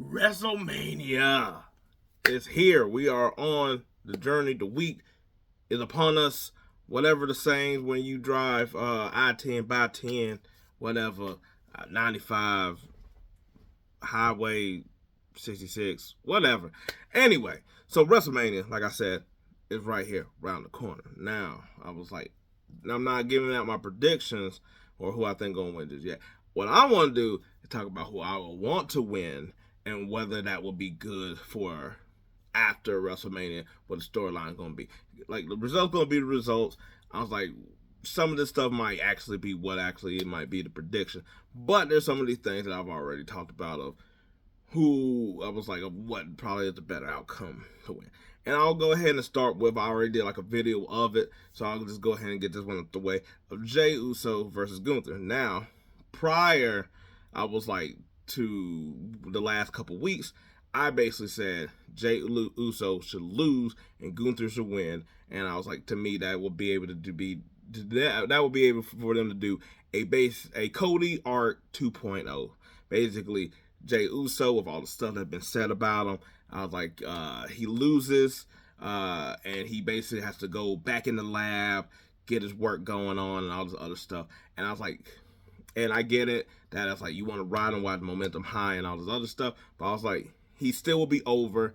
WrestleMania is here. We are on the journey. The week is upon us. Whatever the saying when you drive I-10 by 10, whatever, 95, Highway 66, whatever. Anyway, so WrestleMania, like I said, is right here, around the corner. Now, I was like, I'm not giving out my predictions or who I think going to win this yet. What I want to do is talk about who I would want to win and whether that will be good for after WrestleMania, what the storyline is going to be. Like, the results going to be the results. I was like, some of this stuff might actually be what actually it might be the prediction. But there's some of these things that I've already talked about of who I was like, of what probably is the better outcome to win. And I'll go ahead and start with, I already did like a video of it, so I'll just go ahead and get this one out the way, of Jey Uso versus Gunther. Now, prior, I was like, to the last couple weeks, I basically said Jey Uso should lose and Gunther should win. And I was like, to me, that would be able to be, that would be able for them to do a Cody Arc 2.0. Basically, Jey Uso, with all the stuff that's been said about him, I was like, he loses, and he basically has to go back in the lab, get his work going on, and all this other stuff. And I was like, and I get it, that it's like, you want to ride him while the momentum high and all this other stuff, but I was like, he still will be over.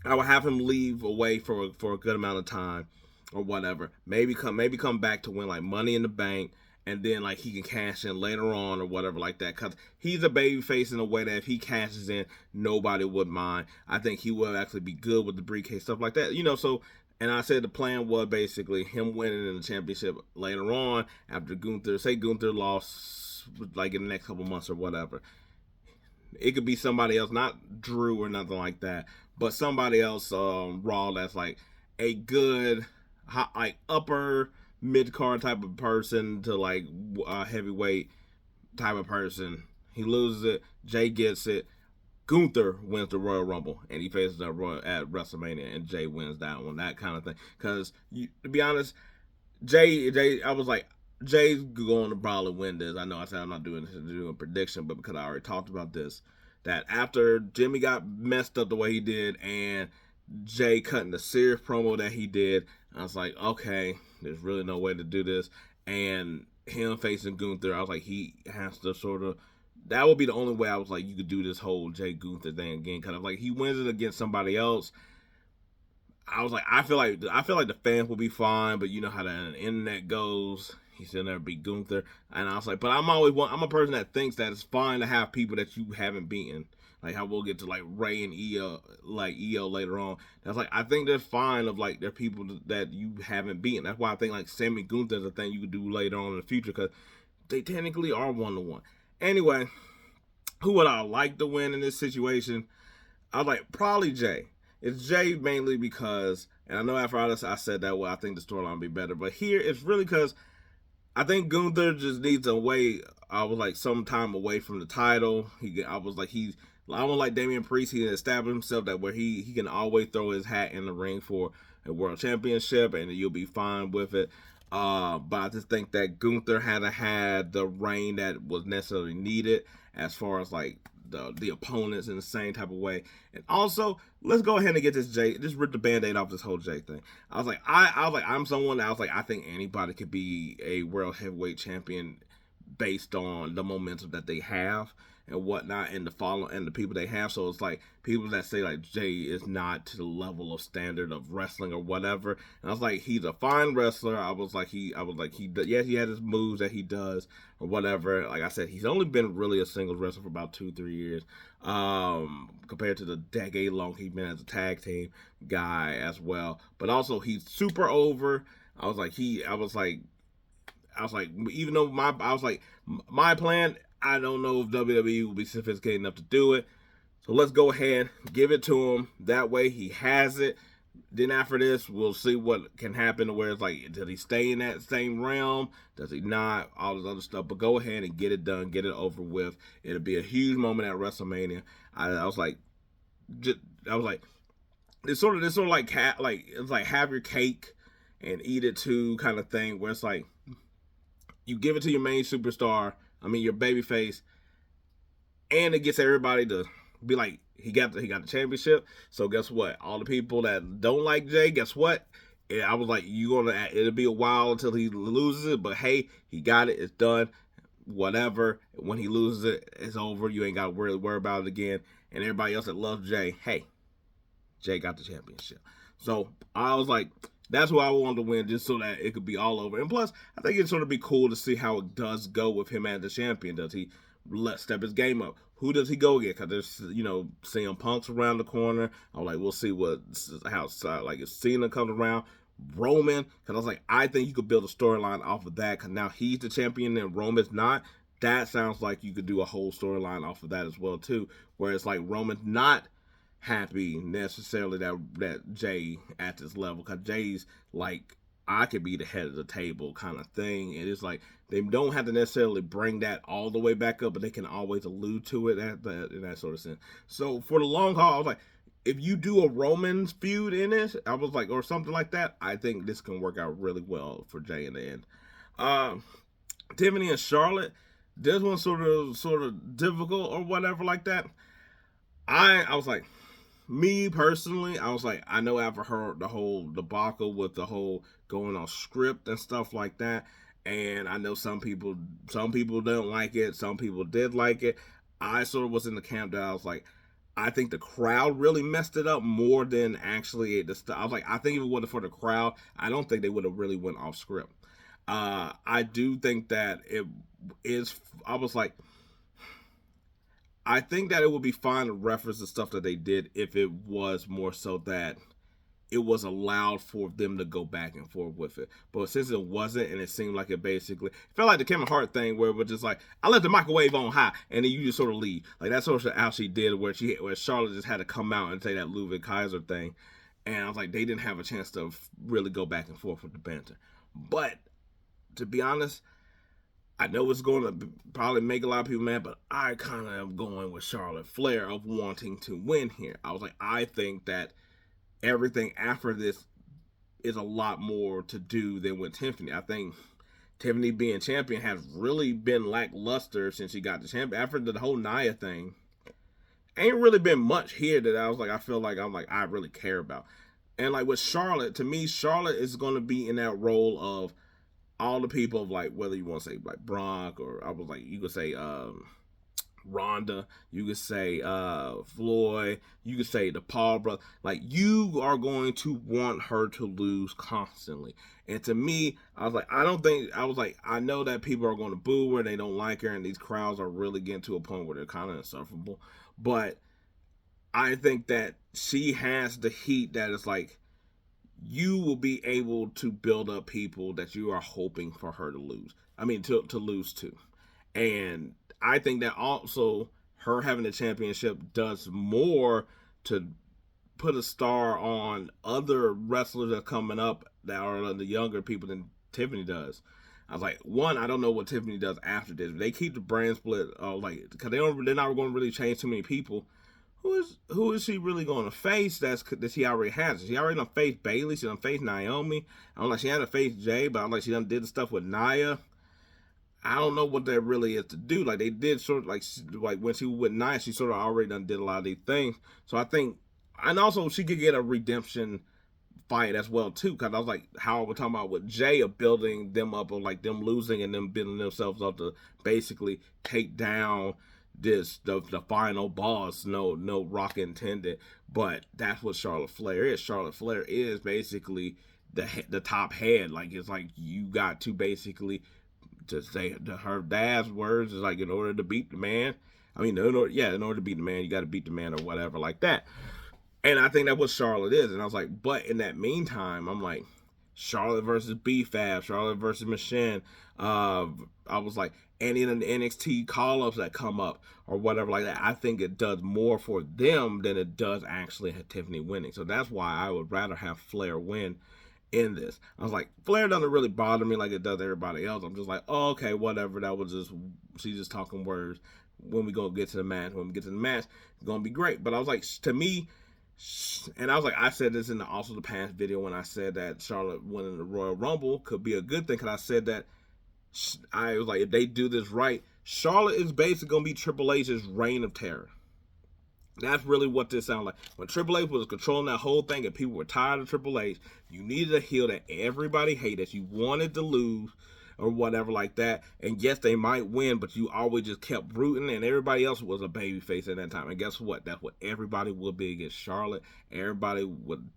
I would have him leave away for a good amount of time, or whatever. Maybe come back to win like Money in the Bank, and then like he can cash in later on or whatever like that. Cause he's a babyface in a way that if he cashes in, nobody would mind. I think he will actually be good with the briefcase, stuff like that. You know, so, and I said the plan was basically him winning in the championship later on after Gunther, say Gunther lost like in the next couple months or whatever. It could be somebody else, not Drew or nothing like that, but somebody else, Raw, that's like a good, like upper mid-card type of person to like heavyweight type of person. He loses it, Jey gets it, Gunther wins the Royal Rumble, and he faces at WrestleMania, and Jey wins that one, that kind of thing. Because, to be honest, Jey, I was like, Jey's going to probably win this. I know I said I'm not doing a prediction, but because I already talked about this, that after Jimmy got messed up the way he did, and Jey cutting the serious promo that he did, I was like, okay, there's really no way to do this. And him facing Gunther, I was like, he has to sort of, that would be the only way I was like, you could do this whole Jey Gunther thing again. Kind of like, he wins it against somebody else. I was like, I feel like the fans will be fine, but you know how the internet goes. He still never beat Gunther, and I was like, but I'm a person that thinks that it's fine to have people that you haven't beaten. Like how we'll get to like Ray and Io later on. That's like, I think they're fine of like they're people that you haven't beaten. That's why I think like Sammy Gunther is a thing you could do later on in the future, because they technically are 1-1. Anyway, who would I like to win in this situation? I was like, probably Jey. It's Jey mainly because, and I know after all this I said that, well, I think the storyline would be better, but here it's really because I think Gunther just needs a way. I was like, some time away from the title. I was like, I don't like Damien Priest. He established himself that where he can always throw his hat in the ring for a world championship, and you'll be fine with it. But I just think that Gunther hadn't had the reign that was necessarily needed as far as like the opponents in the same type of way. And also, let's go ahead and get this Jey, just rip the band-aid off this whole Jey thing. I was like, I'm someone that I was like, I think anybody could be a world heavyweight champion based on the momentum that they have and whatnot, and the people they have. So it's like people that say like Jey is not to the level of standard of wrestling or whatever. And I was like, he's a fine wrestler. I was like, yes, he had his moves that he does or whatever. Like I said, he's only been really a singles wrestler for about 2-3 years, compared to the decade long he's been as a tag team guy as well. But also he's super over. I was like, even though my plan, I don't know if WWE will be sophisticated enough to do it. So let's go ahead, give it to him. That way he has it. Then after this, we'll see what can happen, where it's like, does he stay in that same realm? Does he not? All this other stuff. But go ahead and get it done, get it over with. It'll be a huge moment at WrestleMania. I was like, it's sort of like it's like have your cake and eat it too kind of thing, where it's like, you give it to your main superstar, your babyface, and it gets everybody to be like, he got the championship. So guess what? All the people that don't like Jey, guess what? I was like, it'll be a while until he loses it, but hey, he got it. It's done. Whatever. When he loses it, it's over. You ain't got to worry about it again. And everybody else that loves Jey, hey, Jey got the championship. So I was like, that's who I wanted to win, just so that it could be all over. And plus, I think it'd sort of be cool to see how it does go with him as the champion. Does he step his game up? Who does he go get? Because there's, CM Punk's around the corner. I'm like, we'll see if Cena comes around. Roman, because I was like, I think you could build a storyline off of that, because now he's the champion and Roman's not. That sounds like you could do a whole storyline off of that as well, too, where it's like Roman's not happy necessarily that Jey at this level, because Jey's like, I could be the head of the table kind of thing, and it's like they don't have to necessarily bring that all the way back up, but they can always allude to it in that sort of sense. So for the long haul, I was like, if you do a Roman's feud in it, I was like, or something like that, I think this can work out really well for Jey in the end. Tiffany and Charlotte, this one's sort of difficult or whatever like that. I was like, me personally, I was like, I know after the whole debacle with the whole going on script and stuff like that, and I know some people don't like it, some people did like it. I sort of was in the camp that I was like, I think the crowd really messed it up more than actually the stuff. I was like, I think if it wasn't for the crowd, I don't think they would have really went off script. I do think that it is. I was like, I think that it would be fine to reference the stuff that they did if it was more so that it was allowed for them to go back and forth with it. But since it wasn't, and it seemed like it basically it felt like the Kevin Hart thing where it was just like, I left the microwave on high and then you just sort of leave. Like that's sort of how she did, where Charlotte just had to come out and say that Ludwig Kaiser thing. And I was like, they didn't have a chance to really go back and forth with the banter. But to be honest, I know it's going to probably make a lot of people mad, but I kind of am going with Charlotte Flair of wanting to win here. I was like, I think that everything after this is a lot more to do than with Tiffany. I think Tiffany being champion has really been lackluster since she got the champion. After the whole Nia thing, ain't really been much here that I was like, I really care about. And like with Charlotte, to me, Charlotte is going to be in that role of all the people of like, whether you want to say like Brock, or I was like, you could say Ronda, you could say Floyd, you could say the Paul brother. Like, you are going to want her to lose constantly. And to me, I was like, I know that people are going to boo her, they don't like her, and these crowds are really getting to a point where they're kind of insufferable. But I think that she has the heat that is like, you will be able to build up people that you are hoping for her to lose. I mean, to lose to. And I think that also her having the championship does more to put a star on other wrestlers that are coming up that are the younger people than Tiffany does. I was like, one, I don't know what Tiffany does after this. They keep the brand split, because they're not going to really change too many people. Who is she really going to face that she already has? She already done faced Bayley. She done faced Naomi. I don't like she had to face Jey, but I'm like she done did the stuff with Nia. I don't know what that really is to do. Like they did sort of like when she was with Nia, she sort of already done did a lot of these things. So I think, and also she could get a redemption fight as well too. Because I was like, how we're talking about with Jey of building them up, or like them losing and them building themselves up to basically take down the final boss. No Rock intended, but that's what Charlotte Flair is. Charlotte Flair is basically the top head. Like, it's like you got to basically, to say her dad's words, is like, in order to beat the man, in order to beat the man, you got to beat the man, or whatever like that. And I think that's what Charlotte is. And I was like, but in that meantime, I'm like, Charlotte versus B-Fab, Charlotte versus Machine. I was like, any of the NXT call-ups that come up or whatever like that, I think it does more for them than it does actually have Tiffany winning. So that's why I would rather have Flair win in this. I was like, Flair doesn't really bother me like it does everybody else. I'm just like, oh, okay, whatever. That was just, she's just talking words. When we go get to the match, it's gonna be great. But I was like, to me, and I was like, I said this in also the past video when I said that Charlotte winning the Royal Rumble could be a good thing, because I said that I was like, if they do this right, Charlotte is basically gonna be Triple H's reign of terror. That's really what this sounded like. When Triple H was controlling that whole thing and people were tired of Triple H, you needed a heel that everybody hated, you wanted to lose or whatever like that. And yes, they might win, but you always just kept rooting, and everybody else was a babyface at that time. And guess what? That's what everybody would be against Charlotte. Everybody would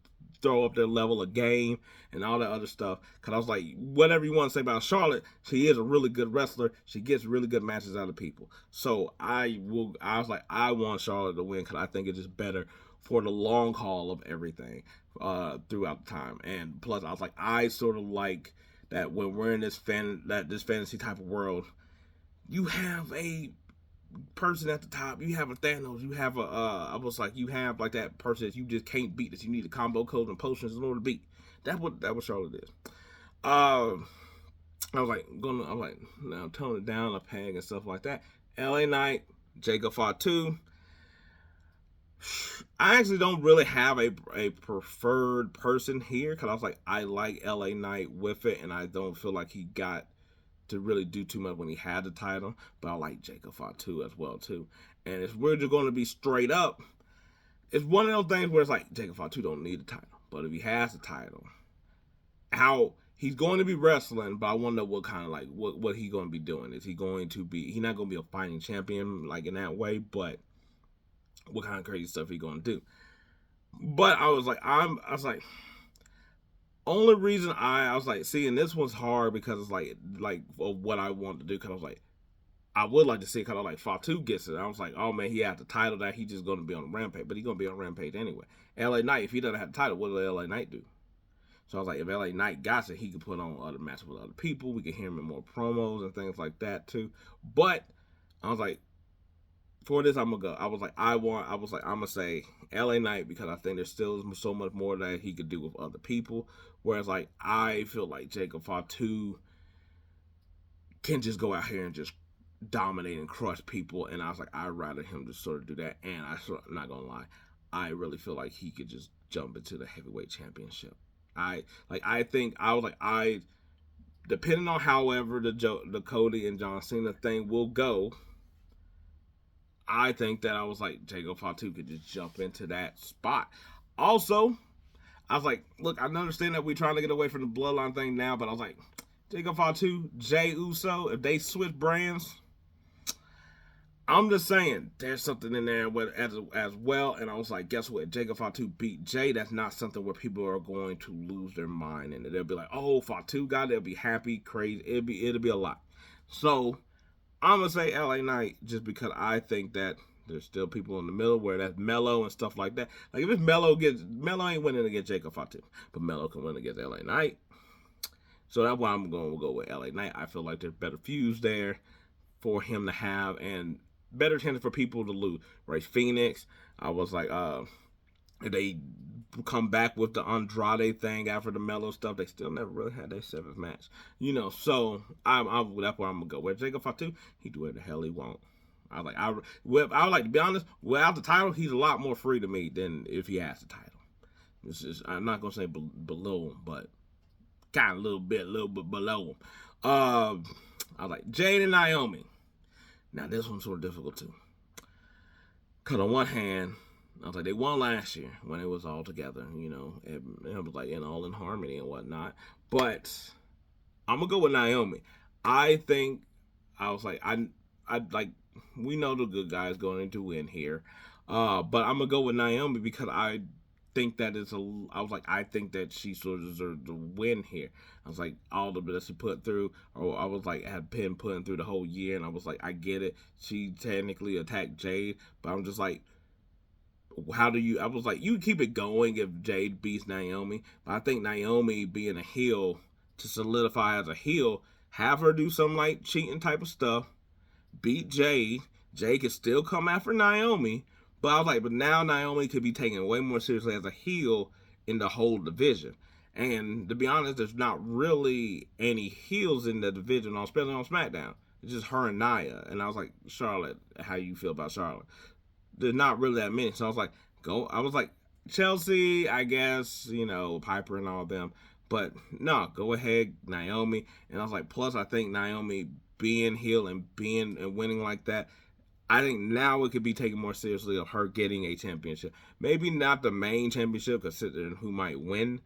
throw up their level of game and all that other stuff. Because I was like, whatever you want to say about Charlotte, she is a really good wrestler. She gets really good matches out of people. So I was like, I want Charlotte to win because I think it's just better for the long haul of everything throughout the time. And plus, I was like, I sort of like that when we're in this fantasy type of world, you have a person at the top, you have a Thanos, you have I was like, you have like that person that you just can't beat, that you need the combo codes and potions in order to beat. That what Charlotte is. I was like, now tone it down a peg and stuff like that. LA Knight, Jacob Fatu. I actually don't really have a preferred person here because I was like, I like LA Knight with it, and I don't feel like he got to really do too much when he had the title, but I like Jacob Fatu as well too. And if we're just going to be straight up, it's one of those things where it's like Jacob Fatu don't need the title, but if he has the title, how he's going to be wrestling, but I want to know what kind of like what he's going to be doing. Is he going to be? He's not going to be a fighting champion like in that way, but what kind of crazy stuff he going to do? But I was like. Only reason I was like, see, and this one's hard because it's like of what I want to do. Because I was like, I would like to see kind of like Fatu gets it. I was like, oh man, he had the title that he just going to be on Rampage, but he's going to be on Rampage anyway. LA Knight, if he doesn't have the title, what does LA Knight do? So I was like, if LA Knight got it, he could put on other matches with other people. We could hear him in more promos and things like that too. But I was like, for this, I'm gonna go. I was like, I'm gonna say LA Knight because I think there's still so much more that he could do with other people. Whereas, like, I feel like Jacob Fatu can just go out here and just dominate and crush people. And I was like, I'd rather him just sort of do that. And I'm not gonna lie, I really feel like he could just jump into the heavyweight championship. Depending on however the Cody and John Cena thing will go, I think that I was like, Jacob Fatu could just jump into that spot. Also, I was like, look, I understand that we're trying to get away from the bloodline thing now, but I was like, Jacob Fatu, Jey Uso, if they switch brands, I'm just saying, there's something in there as well. And I was like, guess what? Jacob Fatu beat Jey. That's not something where people are going to lose their mind. And they'll be like, oh, Fatu got it. They'll be happy, crazy. It'll be a lot. So I'm going to say LA Knight just because I think that there's still people in the middle where that's Mello and stuff like that. Like, if it's Mello ain't winning against Jacob Fatu, but Mello can win against LA Knight. So that's why I'm going to go with LA Knight. I feel like there's better feuds there for him to have and better chance for people to lose. Right? Phoenix, I was like, if they come back with the Andrade thing after the Mello stuff, they still never really had their seventh match. So that's where I'm gonna go. Where Jacob Fatu, he do whatever the hell he want. I would like to be honest. Without the title, he's a lot more free to me than if he has the title. It's just, I'm not gonna say below him, but kind of a little bit below him. I was like Jade and Naomi. Now this one's sort of difficult too. Cause on one hand, I was like, they won last year when it was all together, it was like all in harmony and whatnot. But I'm gonna go with Naomi. I think I was like, I like, we know the good guys going to win here, but I'm gonna go with Naomi because I think that I think that she sort of deserved to win here. I was like, all the bit that she put through, or I was like, had been putting through the whole year, and I was like, I get it. She technically attacked Jade, but I'm just like, I was like, you keep it going if Jade beats Naomi, but I think Naomi being a heel to solidify as a heel, have her do some like cheating type of stuff, beat Jade. Jade could still come after Naomi, but I was like, but now Naomi could be taken way more seriously as a heel in the whole division. And to be honest, there's not really any heels in the division, especially on SmackDown. It's just her and Nia. And I was like, Charlotte, how you feel about Charlotte? There's not really that many. So I was like, Chelsea, I guess, Piper and all them. But no, go ahead, Naomi. And I was like, plus I think Naomi being heel and winning like that, I think now it could be taken more seriously of her getting a championship. Maybe not the main championship, considering who might win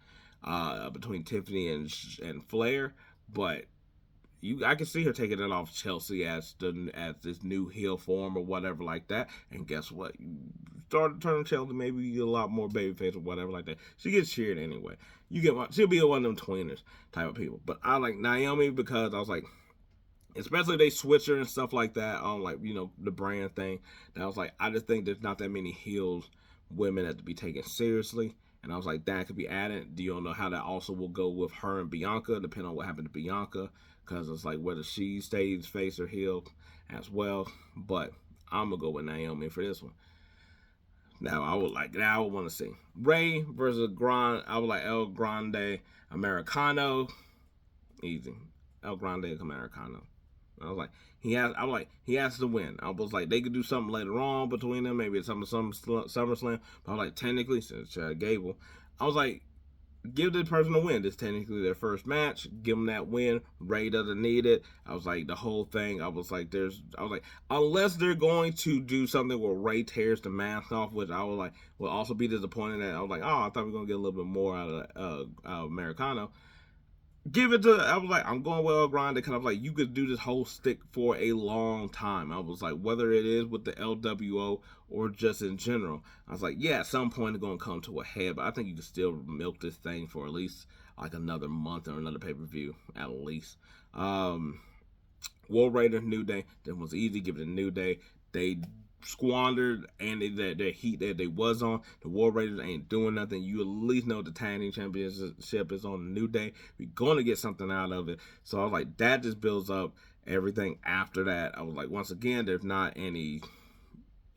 between Tiffany and Flair, but I can see her taking it off Chelsea as this new heel form or whatever like that. And guess what? You start to turn Chelsea, maybe you get a lot more babyface or whatever like that. She gets cheered anyway. She'll be one of them tweeners type of people. But I like Naomi because I was like, especially they switch her and stuff like that on like, the brand thing. And I was like, I just think there's not that many heels women that to be taken seriously. And I was like, that could be added. Do you know how that also will go with her and Bianca, depending on what happened to Bianca? Because it's like whether she stays face or heel as well. But I'm going to go with Naomi for this one. Now, I would want to see Rey versus Grande. I would like El Grande Americano. Easy. El Grande Americano. I was like, he has to win. I was like, they could do something later on between them, maybe it's some SummerSlam. But I was like, technically, since Chad Gable, I was like, give the person a win. This is technically their first match. Give them that win. Rey doesn't need it. I was like, the whole thing. I was like, unless they're going to do something where Rey tears the mask off, which I was like, will also be disappointed at. I was like, I thought we were gonna get a little bit more out of Americano. Give it to, I was like, I'm going with El Grande because I was like, you could do this whole stick for a long time. I was like, whether it is with the LWO or just in general, I was like, yeah, at some point it's going to come to a head, but I think you can still milk this thing for at least like another month or another pay-per-view at least. World Raiders, New Day, that was easy, give it a New Day. They squandered and their heat that they was on. The War Raiders ain't doing nothing. You at least know the tag team championship is on the New Day. We're going to get something out of it. So I was like, that just builds up everything after that. I was like, once again, there's not any,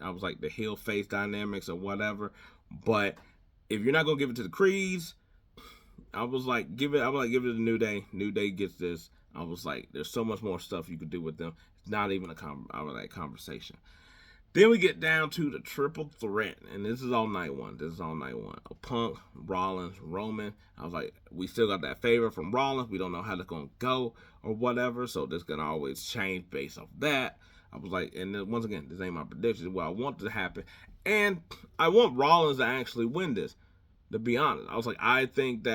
I was like, the heel face dynamics or whatever. But if you're not going to give it to the Creeds, I was like, give it to the New Day. New Day gets this. I was like, there's so much more stuff you could do with them. It's not even a conversation. Then we get down to the triple threat, and this is all night one. Punk, Rollins, Roman. I was like, we still got that favor from Rollins. We don't know how it's going to go or whatever, so this can always change based off that. I was like, and then once again, this ain't my prediction. It's what I want to happen. And I want Rollins to actually win this, to be honest. I was like, I think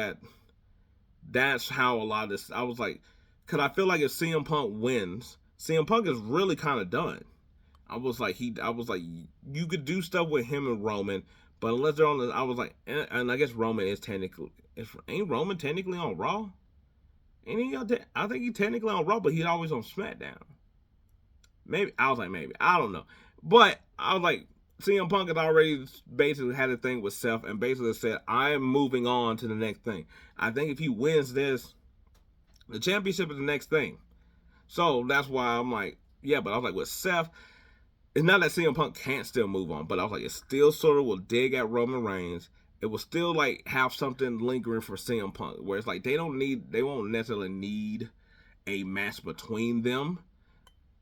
that's how a lot of this, I was like, because I feel like if CM Punk wins, CM Punk is really kind of done. I was like, you could do stuff with him and Roman, but unless they're on the, I was like, and I guess Roman is ain't Roman technically on Raw? I think he's technically on Raw, but he's always on SmackDown. Maybe, I don't know. But I was like, CM Punk had already basically had a thing with Seth and basically said, I am moving on to the next thing. I think if he wins this, the championship is the next thing. So that's why I'm like, yeah, but I was like, with Seth, it's not that CM Punk can't still move on, but I was like, it still sort of will dig at Roman Reigns. It will still like have something lingering for CM Punk, where it's like they won't necessarily need a match between them.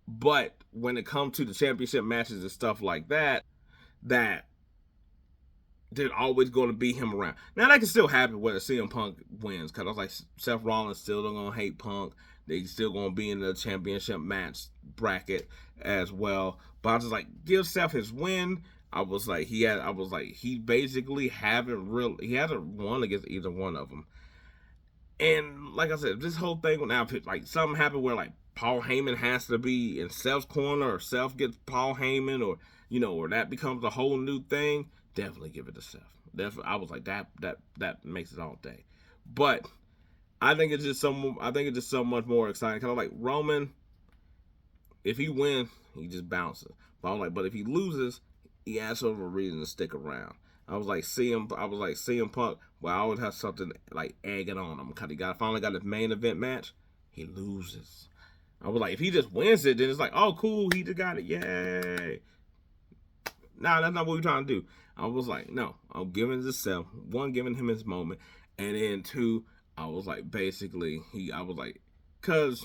But when it comes to the championship matches and stuff like that, there's always going to be him around. Now that can still happen whether CM Punk wins, because I was like, Seth Rollins still don't gonna hate Punk. They still gonna be in the championship match bracket as well. But I was just like, give Seth his win. He basically hasn't won against either one of them. And like I said, this whole thing will now like something happened where like Paul Heyman has to be in Seth's corner, or Seth gets Paul Heyman, or or that becomes a whole new thing. Definitely give it to Seth. Definitely, I was like, that makes it all day. But I think it's just so much more exciting. Kind of like Roman, if he wins, he just bounces. But I was like, but if he loses, he has sort of a reason to stick around. I was like, CM Punk, well, I always have something like egging on him because he finally got his main event match. He loses. I was like, if he just wins it, then it's like, oh, cool, he just got it, yay. Nah, that's not what we're trying to do. I was like, no, I'm giving it to Seth. One, giving him his moment, and then two, I was like, basically, because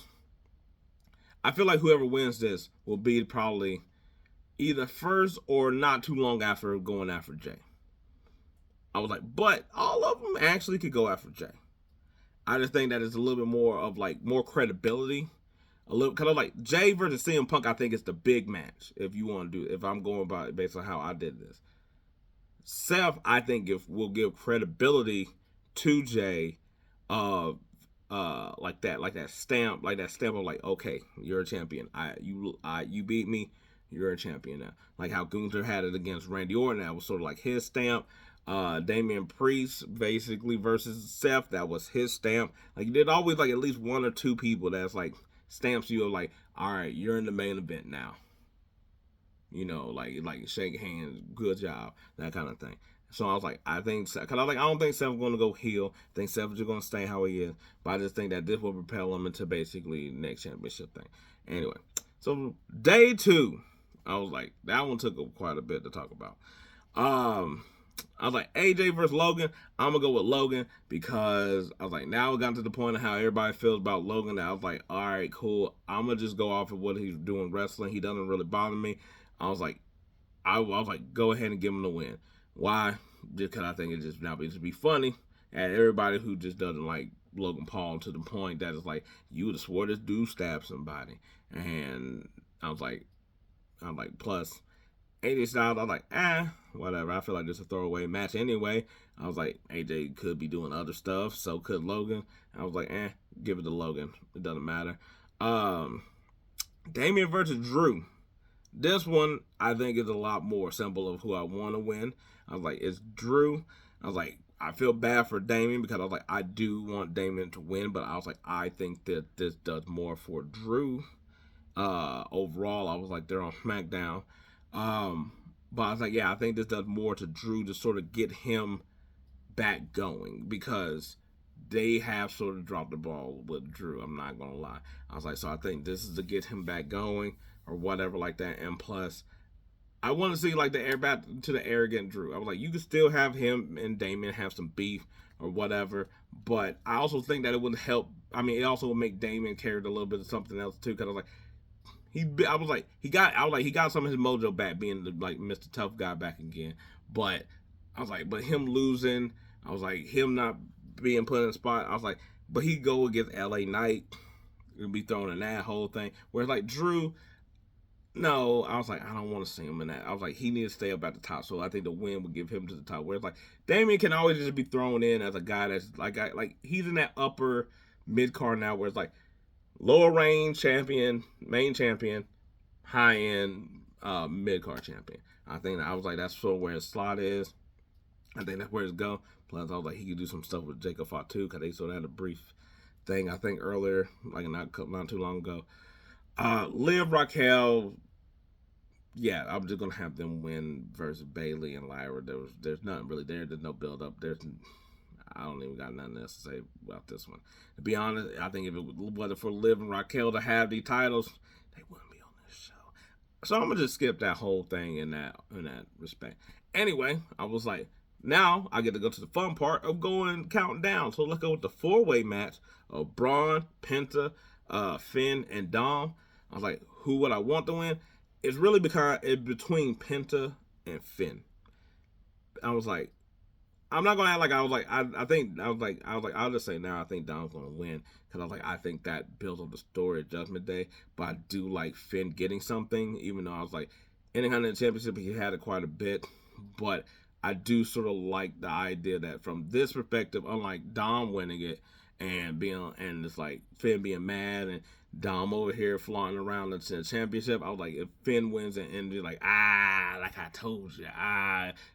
I feel like whoever wins this will be probably either first or not too long after going after Jey. I was like, but all of them actually could go after Jey. I just think that it's a little bit more of like more credibility a little, because I'm like, Jey versus CM Punk, I think it's the big match. If you want to do, if I'm going by based on how I did this, Seth, I think if will give credibility to Jey, uh, like that stamp of like, okay, you're a champion. You beat me, you're a champion now. Like how Gunther had it against Randy Orton, that was sort of like his stamp. Damien Priest basically versus Seth, that was his stamp. Like, you did always like at least one or two people that's like stamps you of like, all right, you're in the main event now. You know, like shake hands, good job, that kind of thing. So I was like, I think, because I was like, I don't think Seth's going to go heel. I think Seth is just going to stay how he is. But I just think that this will propel him into basically next championship thing. Anyway, so day 2, I was like, that one took quite a bit to talk about. I was like, AJ versus Logan. I'm going to go with Logan because I was like, now we got to the point of how everybody feels about Logan. That I was like, all right, cool. I'm going to just go off of what he's doing wrestling. He doesn't really bother me. I was like, go ahead and give him the win. Why? Just because I think it just now to be funny at everybody who just doesn't like Logan Paul, to the point that it's like, you would have swore this dude stabbed somebody. And I was like, plus AJ Styles, I was like, whatever. I feel like this is a throwaway match anyway. I was like, AJ could be doing other stuff, so could Logan. I was like, give it to Logan. It doesn't matter. Damien versus Drew. This one, I think, is a lot more simple of who I want to win. I was like, it's Drew. I was like, I feel bad for Damien because I was like, I do want Damien to win, but I was like, I think that this does more for Drew. Overall, I was like, they're on SmackDown. But I was like, yeah, I think this does more to Drew to sort of get him back going, because they have sort of dropped the ball with Drew. I'm not going to lie. I was like, so I think this is to get him back going or whatever like that. And plus, I want to see like the air back to the arrogant Drew. I was like, you could still have him and Damien have some beef or whatever, but I also think that it would help. I mean, it also would make Damien carry a little bit of something else too, because I was like, he got some of his mojo back, being the, like, Mr. Tough Guy back again. But I was like, but him losing, I was like, him not being put in the spot, I was like, but he go against LA Knight and be thrown in that whole thing. Whereas like Drew, no, I was like, I don't want to see him in that. I was like, he needs to stay up at the top. So I think the win would give him to the top. Whereas like Damien can always just be thrown in as a guy that's like he's in that upper mid card now, where it's like lower range champion, main champion, high end mid card champion. I think I was like, that's sort of where his slot is. I think that's where it's go. Plus, I was like, he could do some stuff with Jacob Fatu, because they sort of had a brief thing, I think, earlier, like not too long ago. Liv, Raquel, yeah, I'm just gonna have them win versus Bayley and Lyra. There's nothing really there. There's no build up. I don't even got nothing else to say about this one. To be honest, I think if it wasn't for Liv and Raquel to have these titles, they wouldn't be on this show. So I'm gonna just skip that whole thing in that respect. Anyway, I was like, now I get to go to the fun part of counting down. So let's go with the 4-way match of Bron, Penta, Finn, and Dom. I was like, who would I want to win? It's really between Penta and Finn. I was like, I'm not gonna act like I was like, I'll just say now I think Dom's gonna win, because I was like, I think that builds up the story of Judgment Day. But I do like Finn getting something, even though I was like, Intercontinental Championship, he had it quite a bit, but I do sort of like the idea that from this perspective, unlike Dom winning it and it's like Finn being mad and Dom over here flying around the championship, I was like, if Finn wins and be like, like I told you,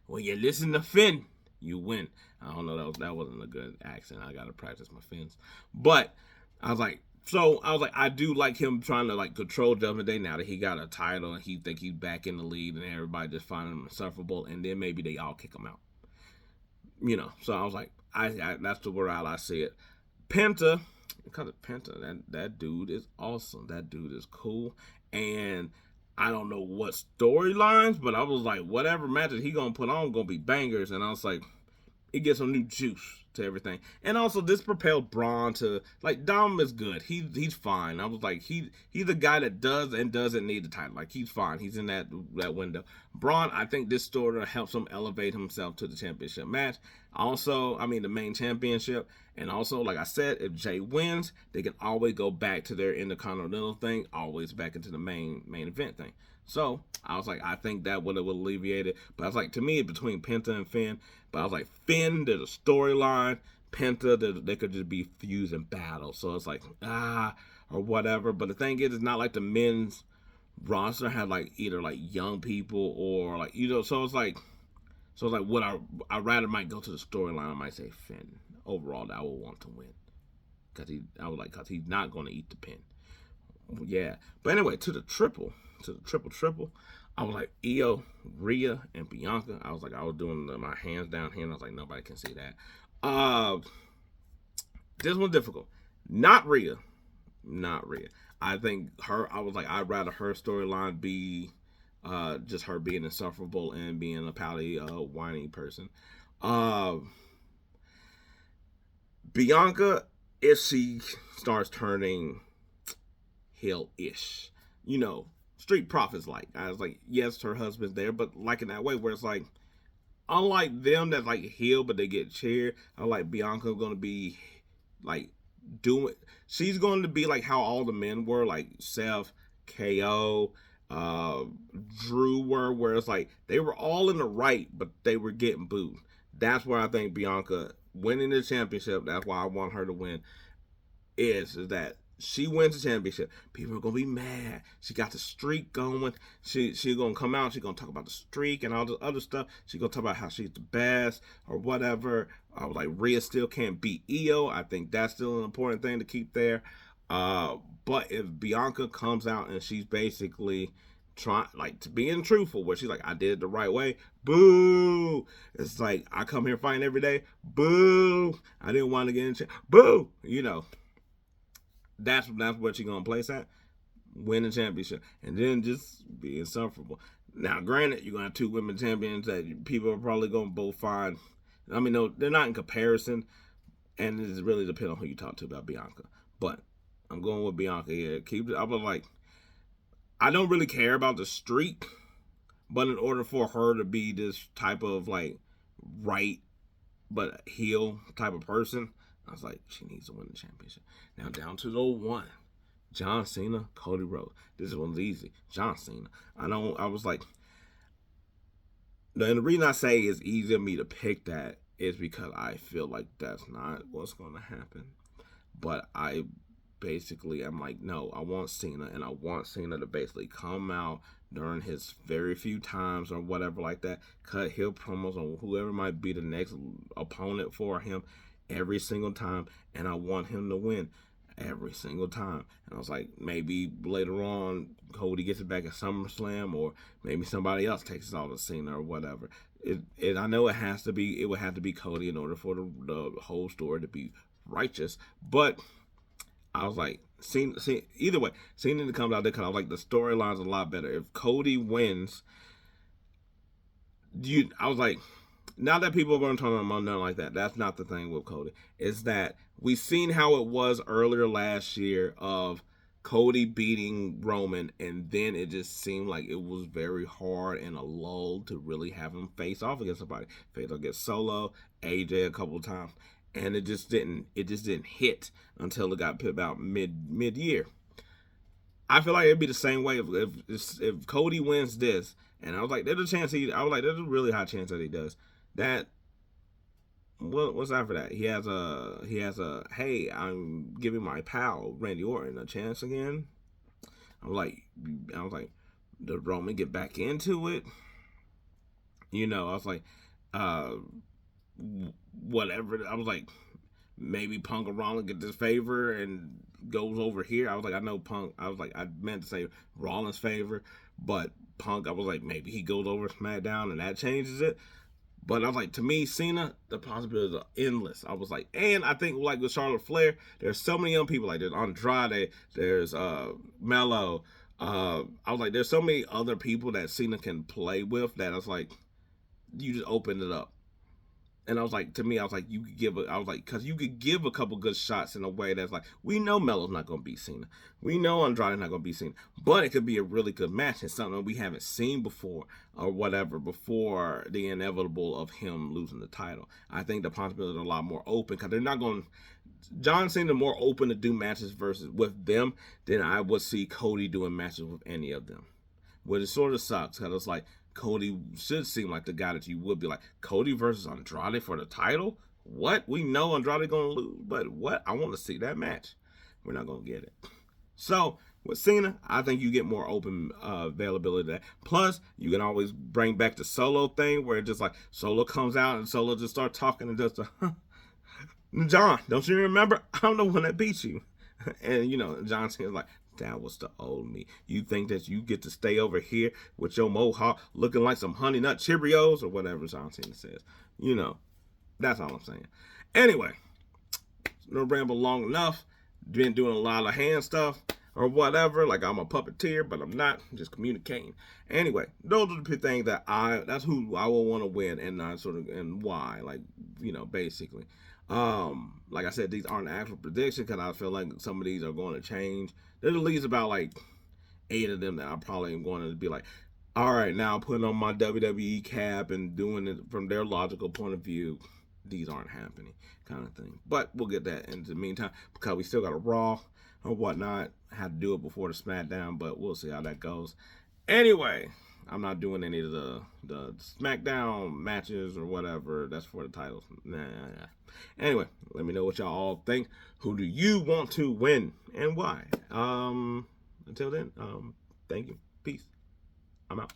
when you listen to Finn, you win. I don't know, that wasn't a good accent. I gotta practice my Finns. But I was like, I do like him trying to like control Judgment Day now that he got a title and he think he's back in the lead and everybody just finding him insufferable, and then maybe they all kick him out. You know, so I was like, I that's the word I see it. Penta, because of Penta, that dude is awesome. That dude is cool. And I don't know what storylines, but I was like, whatever matches he gonna put on gonna be bangers. And I was like, it gives some new juice to everything. And also this propelled Bron to, like, Dom is good. He's fine. I was like, he's a guy that does and doesn't need the title. Like, he's fine. He's in that window. Bron, I think this story helps him elevate himself to the championship match. Also, I mean the main championship. And also, like I said, if Jey wins, they can always go back to their Intercontinental thing, always back into the main event thing. So I was like, I think that would have alleviated. But I was like, to me, between Penta and Finn. But I was like, Finn, there's a storyline. Penta, they could just be fused in battle. So it's like, or whatever. But the thing is, it's not like the men's roster had like either like young people or like, you know. So it's like what I rather might go to the storyline. I might say Finn overall that I would want to win because he's not going to eat the pin. Yeah. But anyway, to the triple. I was like, Io, Rhea, and Bianca. I was doing my hands down here, and I was like, nobody can see that. This one's difficult. Not Rhea. I think I'd rather her storyline be just her being insufferable and being a pouty, whiny person. Bianca, if she starts turning heel-ish, you know, Street Profits like. I was like, yes, her husband's there, but like in that way where it's like, unlike them that's like heel but they get cheered, I like Bianca gonna be like she's going to be like how all the men were, like Seth, KO, Drew were, where it's like they were all in the right, but they were getting booed. That's where I think Bianca winning the championship, that's why I want her to win, is that she wins the championship. People are gonna be mad. She got the streak going. She gonna come out. She gonna talk about the streak and all the other stuff. She gonna talk about how she's the best or whatever. I was like, Rhea still can't beat Io. I think that's still an important thing to keep there. But if Bianca comes out and she's basically trying, like, to being truthful, where she's like, I did it the right way. Boo! It's like, I come here fighting every day. Boo! I didn't want to get in. Boo! You know. That's what you're going to place at. Win the championship. And then just be insufferable. Now, granted, you're going to have two women champions that people are probably going to both find. I mean, no, they're not in comparison. And it really depends on who you talk to about Bianca. But I'm going with Bianca here. I was like, I don't really care about the streak. But in order for her to be this type of, like, right but heel type of person, I was like, she needs to win the championship. Now down to the one. John Cena, Cody Rhodes. This one's easy. John Cena. I was like, and the reason I say it's easy for me to pick that is because I feel like that's not what's going to happen. But I'm like, no, I want Cena, and I want Cena to basically come out during his very few times or whatever like that, cut heel promos on whoever might be the next opponent for him every single time, and I want him to win every single time. And I was like, maybe later on Cody gets it back at SummerSlam, or maybe somebody else takes it all to Cena or whatever. I know it would have to be Cody in order for the whole story to be righteous. But I was like, either way, Cena to come out there because I was like, the storyline's a lot better. If Cody wins, I was like, now that people are going to turn on Monday like that, that's not the thing with Cody. It's that we've seen how it was earlier last year of Cody beating Roman, and then it just seemed like it was very hard and a lull to really have him face off against somebody. Face off against Solo, AJ a couple of times, and it just didn't hit until it got about mid-year. I feel like it'd be the same way if Cody wins this, and I was like, there's a really high chance that he does. That what's after that? He has a hey, I'm giving my pal Randy Orton a chance again. I was like, did Roman get back into it? You know, I was like, whatever. I was like, maybe Punk or Rollins get this favor and goes over here. I was like, I know Punk. I was like, I meant to say Rollins' favor, but Punk, I was like, maybe he goes over SmackDown and that changes it. But I was like, to me, Cena, the possibilities are endless. I was like, and I think like with Charlotte Flair, there's so many young people. Like there's Andrade, there's Mello. I was like, there's so many other people that Cena can play with that I was like, you just open it up. And I was like, to me, I was like, because you could give a couple good shots in a way that's like, we know Melo's not going to beat Cena. We know Andrade's not going to beat Cena. But it could be a really good match and something we haven't seen before or whatever, before the inevitable of him losing the title. I think the possibilities are a lot more open because they're not going to, John Cena more open to do matches with them than I would see Cody doing matches with any of them. Which it sort of sucks because it's like, Cody should seem like the guy that you would be like, Cody versus Andrade for the title? What? We know Andrade going to lose, but what? I want to see that match. We're not going to get it. So, with Cena, I think you get more open availability to that. Plus, you can always bring back the Solo thing where it just like, Solo comes out and Solo just start talking and just, John, don't you remember? I'm the one that beat you. And, John Cena's like, that was the old me. You think that you get to stay over here with your mohawk looking like some Honey Nut Cheerios or whatever John Cena says. That's all I'm saying. Anyway, no ramble long enough. Been doing a lot of hand stuff or whatever. Like I'm a puppeteer, but I'm not. I'm just communicating. Anyway, those are the things that's who I will want to win and why. Like, basically. Like I said, these aren't actual predictions because I feel like some of these are going to change. There's at least about like 8 of them that I probably am going to be like, all right, now putting on my WWE cap and doing it from their logical point of view. These aren't happening, kind of thing. But we'll get that in the meantime because we still got a Raw or whatnot. I had to do it before the SmackDown, but we'll see how that goes. Anyway, I'm not doing any of the SmackDown matches or whatever. That's for the titles. Nah. Anyway, let me know what y'all all think. Who do you want to win and why? Until then, thank you. Peace. I'm out.